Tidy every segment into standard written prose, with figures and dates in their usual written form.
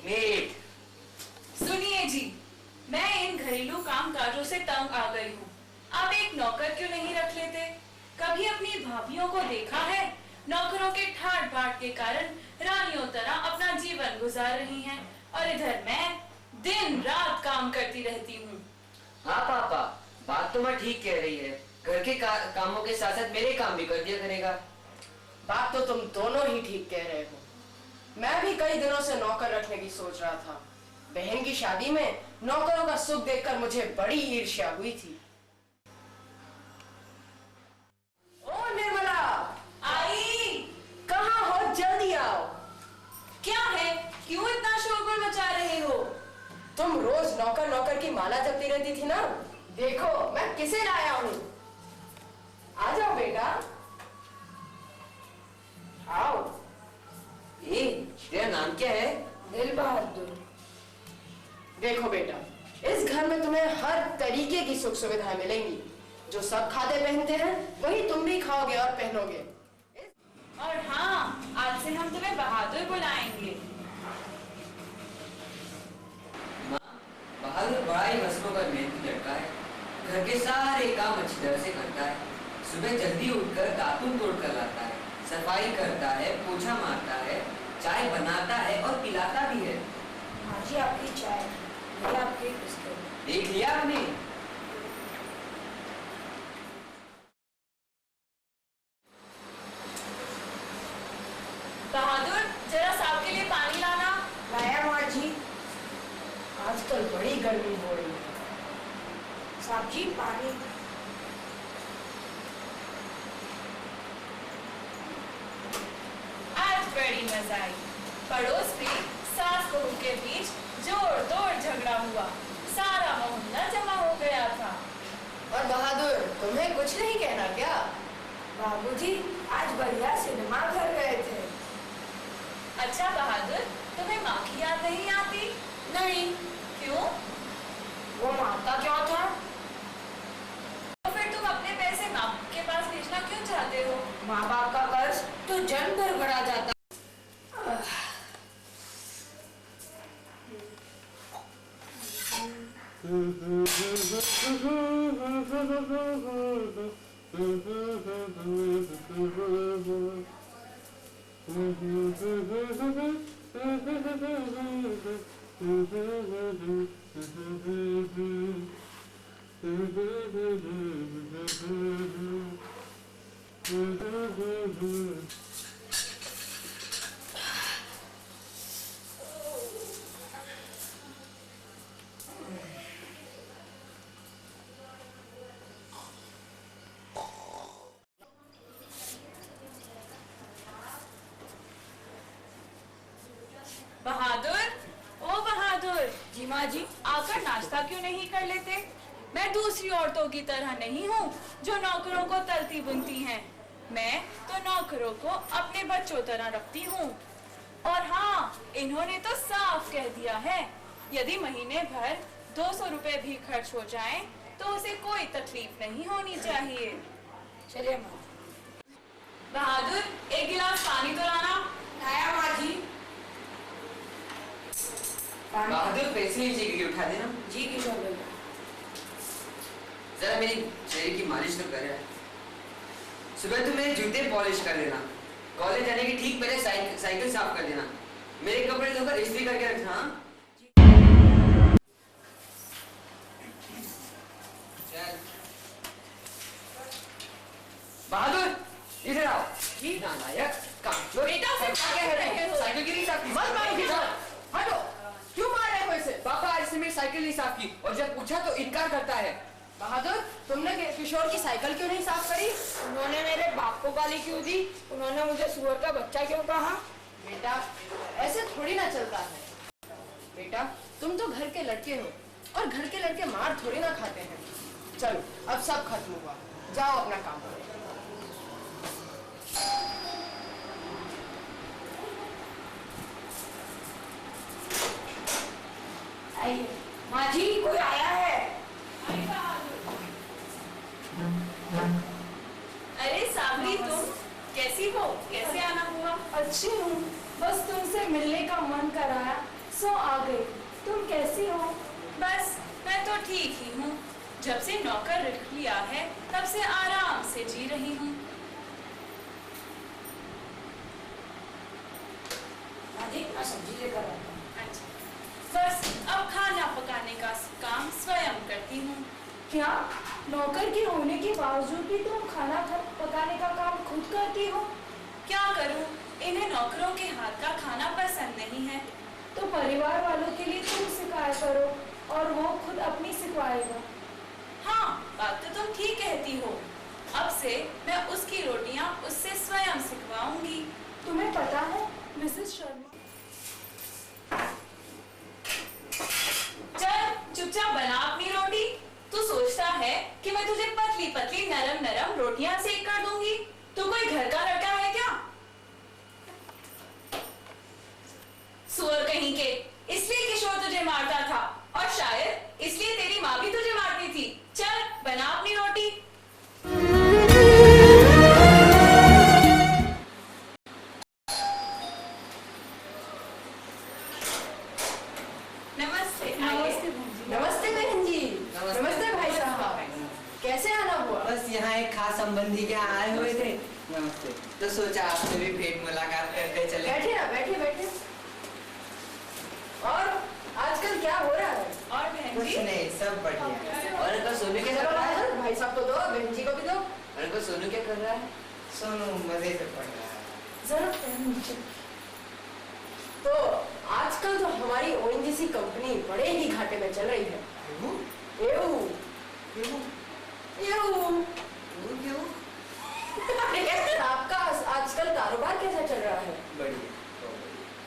Made. सुनिए जी, मैं इन घरेलू कामकाजों से तंग आ गई हूँ। आप एक नौकर क्यों नहीं रख लेते? कभी अपनी भाभियों को देखा है? नौकरों के ठाट बाट के कारण रानियों तरह अपना जीवन गुजार रही हैं, और इधर मैं दिन रात काम करती रहती हूँ। हाँ पापा, बात तो मैं ठीक कह रही है। घर के कामों के साथ साथ मेरे काम भी कर दिया करेगा। बात तो तुम दोनों ही ठीक कह रहे हो। मैं भी कई दिनों से नौकर रखने की सोच रहा था। बहन की शादी में नौकरों का सुख देखकर मुझे बड़ी ईर्ष्या हुई थी। ओ निर्मला, आई, कहाँ हो? जल्दी आओ। क्या है? क्यों इतना शोरगुल मचा रहे हो? तुम रोज नौकर नौकर की माला जपती रहती थी ना। देखो मैं किसे लाया हूँ। आ जाओ बेटा, आओ। तेरा नाम क्या है? दिल बहादुर। देखो बेटा, इस घर में तुम्हें हर तरीके की सुख सुविधाएं मिलेंगी। जो सब खाते पहनते हैं वही तुम भी खाओगे और पहनोगे। और हाँ, आज से हम तुम्हें बहादुर बुलाएंगे। बहादुर बड़ा ही मसलों का मेहनती लड़का है। घर के सारे काम अच्छी तरह से करता है। सुबह जल्दी उठकर दातुन तोड़ कर लाता है, सफाई करता है, पोछा मारता है, चाय बनाता है और पिलाता भी है। हाँ जी, आपकी चाय, ये आपकी बिस्किट। देख लिया आपने? बहादुर, जरा साहब के लिए पानी लाना। लाया माँ जी। आजकल बड़ी गर्मी हो रही है। साहब जी पानी। आज बड़ी मजा आई। पड़ोस में सास बहू के बीच जोर तोड़ झगड़ा हुआ। सारा मोहल्ला जमा हो गया था। और बहादुर, तुम्हें कुछ नहीं कहना क्या? बाबूजी आज बढ़िया सिनेमा घर गए थे। अच्छा बहादुर, तुम्हें माँ की याद नहीं आती? नहीं। क्यों? वो माता क्या था? तो फिर तुम अपने पैसे माँ के पास भेजना क्यों चाहते हो? माँ बाप का कर्ज तो जन्म भर बढ़ा जाता। बहादुर, ओ बहादुर। जी माँ जी। आकर नाश्ता क्यों नहीं कर लेते? मैं दूसरी औरतों की तरह नहीं हूँ जो नौकरों को तलती बुनती हैं। मैं तो नौकरों को अपने बच्चों तरह रखती हूँ। और हाँ, इन्होंने तो साफ कह दिया है, यदि महीने भर 200 रुपए भी खर्च हो जाएं, तो उसे कोई तकलीफ नहीं होनी चाहिए। चलिए माँ। बहादुर, एक गिलास पानी तो लाना। लाया माँ जी। बहादुर, पैसे नीचे गिर उठा देना। जी किशोर भैया। जरा मेरी चेहरे की मालिश तो करे। सुबह तुम मेरे जूते पॉलिश कर देना। कॉलेज जाने के ठीक पहले साइकिल साफ कर देना। मेरे कपड़े धोकर इस्त्री करके रखना। हाँ? चल। बहादुर, इधर आओ। जी। नालायक, कामचोर। बेटा, फिर क्या कह रहे हो? साइकिल क्यों नहीं साफ की? मत मारो किशोर। हटो। क्यों मार रहे हो इसे? पापा आज से मेरी साइकिल नहीं साफ की, और जब पूछा तो इनकार करता है। बहादुर, तुमने किशोर की साइकिल क्यों नहीं साफ करी? उन्होंने मेरे बाप को गाली क्यों दी? उन्होंने मुझे सुअर का बच्चा क्यों कहा? बेटा, ऐसे थोड़ी ना चलता है। बेटा, तुम तो घर के लड़के हो, और घर के लड़के मार थोड़ी ना खाते हैं। चलो, अब सब खत्म हुआ, जाओ अपना काम करो। माँ जी, कोई आया है? अरे सावली, तुम कैसी हो? कैसे आना हुआ? अच्छी हूँ, बस तुमसे मिलने का मन कराया, सो आ गई। तुम कैसी हो? बस मैं तो ठीक ही हूँ। जब से नौकर रख लिया है तब से आराम से जी रही हूँ। मैं सब्जी लेकर आता हूँ। अच्छा, बस अब खाना पकाने का काम स्वयं करती हूँ। क्या नौकर के होने के बावजूद भी तुम खाना पकाने का काम खुद करती हो? क्या करूँ, इन्हें नौकरों के हाथ का खाना पसंद नहीं है। तो परिवार वालों के लिए तुम सिखाया करो और वो खुद अपनी सिखवाएगा। हाँ, बात तो तुम ठीक कहती हो। अब से मैं उसकी रोटियां उससे स्वयं सिखवाऊंगी। तुम्हें पता है मिसेस शर्मा, चल चुपचाप बना अपनी रोटी। तू सोचता है कि मैं तुझे पतली पतली नरम नरम रोटियां सेक कर दूंगी? तू कोई घर का लड़का है क्या? सुअर कहीं के, इसलिए किशोर तुझे मारता था और शायद इसलिए तेरी माँ भी तुझे मारती थी। चल बना अपनी रोटी। नमस्ते। नमस्ते बहन जी। नमस्ते बहन जी। नमस्ते। नमस्ते भाई साहब। कैसे आना हुआ? बस यहाँ एक खास संबंधी के यहाँ आए हुए थे। नमस्ते। तो सोचा आपसे भी भेंट मुलाकात करके चले। बैठे ना, बैठे बैठे। और आजकल क्या हो रहा है? और बहन कुछ जी, नहीं, सब बढ़िया। और अंकल सोनू क्या कर चलो रहा है? भाई साहब को दो, बहन जी को भी दो। अंकल सोनू क्या कर रहा है? सोनू मजे से पढ़ रहा है। जरा पहन नीचे। तो आजकल तो हमारी ओएनजीसी कंपनी बड़े ही घाटे में चल रही है। एऊ, क्यों? एऊ। क्यों? आपका आजकल कारोबार कैसा चल रहा है? बढ़िया।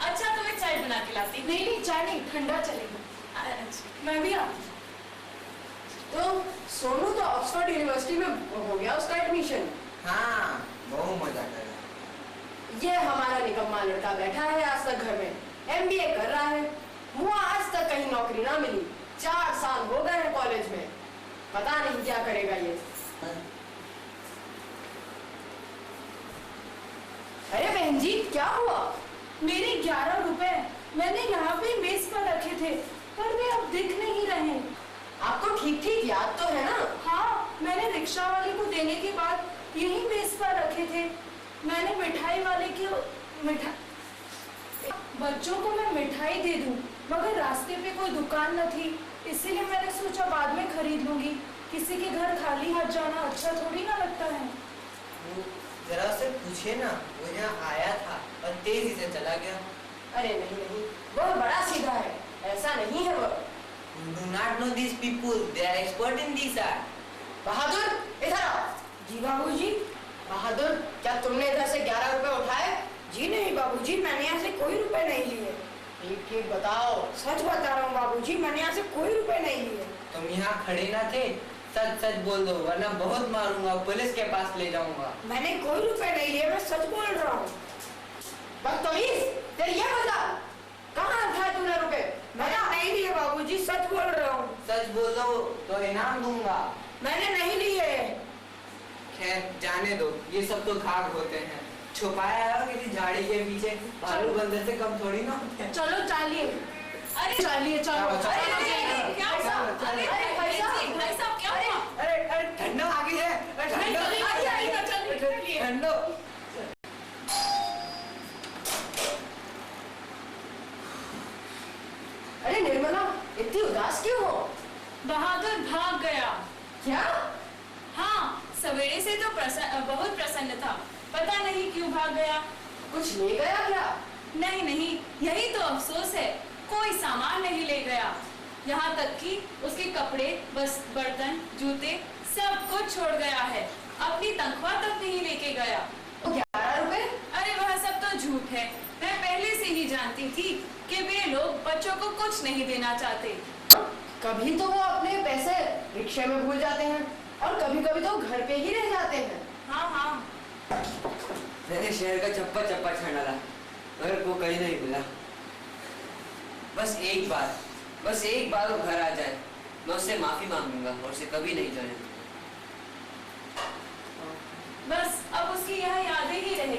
अच्छा तुम्हें चाय बना के लाती हूँ। नहीं चाय नहीं, ठंडा चलेगा। अच्छा, मैं भी आऊँ। तो सोनू तो ऑक्सफोर्ड यूनिवर्सिटी में हो गया उसका एडमिशन। हाँ, बहुत मजा कर रहा है। ये हमारा निकम्मा लड़का बैठा है आज तक घर में, एमबीए कर रहा है। मुझे आज तक कहीं नौकरी ना मिली। 4 साल हो गए हैं कॉलेज में, पता नहीं क्या करेगा ये। अरे बहन जी क्या हुआ? मेरे 11 रुपए मैंने यहाँ पे मेज पर रखे थे, पर वे अब दिख नहीं रहे। आपको ठीक ठीक याद तो है ना? हाँ, मैंने रिक्शा वाले को देने के बाद यही मेज पर रखे थे। मैंने मिठाई वाले के बच्चों को मैं मिठाई दे दूं, मगर रास्ते पे कोई दुकान न थी, इसीलिए मैंने सोचा बाद में खरीद लूंगी। किसी के घर खाली हाथ जाना अच्छा थोड़ी ना लगता है। जरा उससे पूछे ना, वो यहाँ आया था और तेजी से चला गया। अरे नहीं नहीं, वो बड़ा सीधा है, ऐसा नहीं है वो। You do not know these people. They are expert in this art. बहादुर इधर आओ। जी बाबूजी। बहादुर, क्या तुमने इधर से 11 रुपए उठाए? जी नहीं बाबूजी, मैंने यहाँ से कोई रुपए नहीं लिए। ठीक ठीक बताओ। सच बता रहा हूँ बाबूजी, मैंने यहाँ से कोई रुपए नहीं लिए। तुम यहाँ खड़े ना थे? सच सच बोल दो, वरना बहुत मारूंगा, पुलिस के पास ले जाऊंगा। मैंने कोई रुपए नहीं लिए, मैं सच बोल रहा हूँ। बदतमीज, तेरी ये बता, कहाँ उठाए तूने रुपए? मैंने नहीं लिए बाबूजी, सच बोल रहा हूँ। सच बोलो तो इनाम दूंगा। मैंने नहीं लिए। खैर जाने दो, ये सब तो घाघ होते हैं। छुपाया है किसी झाड़ी के पीछे, भालू बंदर से कम थोड़ी ना होते हैं। चलो चालिए। अरे चालिए चलो। अरे क्या हुआ? अरे भाई साहब क्या हुआ? अरे ठंडा आ गई है। ठंडो। अरे निर्मला, इतनी उदास क्यों हो? बहादुर भाग गया। क्या? हाँ, सवेरे से तो बहुत प्रसन्न था, पता नहीं क्यों भाग गया। कुछ ले गया क्या? नहीं नहीं, यही तो अफसोस है, कोई सामान नहीं ले गया। यहाँ तक कि उसके कपड़े, बस बर्तन, जूते सब कुछ छोड़ गया है। अपनी तनख्वाह तक नहीं लेके गया। 11 रुपए? अरे वह सब तो झूठ है। मैं पहले से ही जानती थी कि वे लोग बच्चों को कुछ नहीं देना चाहते। कभी तो वो अपने पैसे रिक्शे में भूल जाते हैं और कभी कभी तो घर पे ही रह जाते हैं। हाँ हाँ, मैंने शहर का चप्पा चप्पा छाना मगर वो कहीं नहीं मिला। बस एक बार वो घर आ जाए, मैं उससे माफी मांगूंगा और उसे कभी नहीं जाने दूंगा। बस अब उसकी यह यादें ही रह